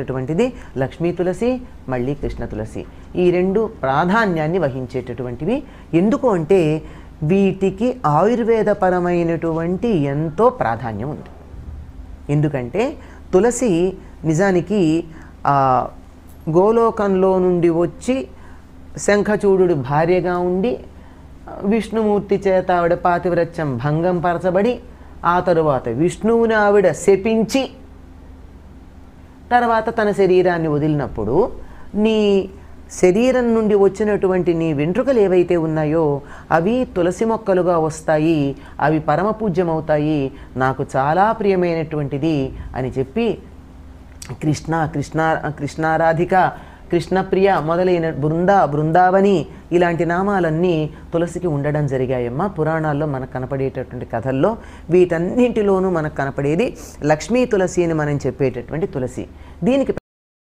అటువంటిది లక్ష్మీ తులసి, మళ్ళీ కృష్ణ తులసి. ఈ రెండు ప్రాధాన్యాన్ని వహించేటటువంటివి. ఎందుకు అంటే వీటికి ఆయుర్వేదపరమైనటువంటి ఎంతో ప్రాధాన్యం ఉంది. ఎందుకంటే తులసి నిజానికి గోలోకంలో నుండి వచ్చి శంఖచూడు భార్యగా ఉండి విష్ణుమూర్తి చేత ఆవిడ పాతివ్రత్యం భంగం పరచబడి ఆ తరువాత విష్ణువుని ఆవిడ శపించి తర్వాత తన శరీరాన్ని వదిలినప్పుడు నీ శరీరం నుండి వచ్చినటువంటి నీ వెంట్రుకలు ఏవైతే ఉన్నాయో అవి తులసి మొక్కలుగా వస్తాయి, అవి పరమపూజ్యమవుతాయి, నాకు చాలా ప్రియమైనటువంటిది అని చెప్పి కృష్ణారాధిక, కృష్ణప్రియ మొదలైన బృందావని ఇలాంటి నామాలన్నీ తులసికి ఉండడం జరిగాయమ్మా. పురాణాల్లో మనకు కనపడేటటువంటి కథల్లో వీటన్నింటిలోనూ మనకు కనపడేది లక్ష్మీ తులసి అని మనం చెప్పేటటువంటి తులసి. దీనికి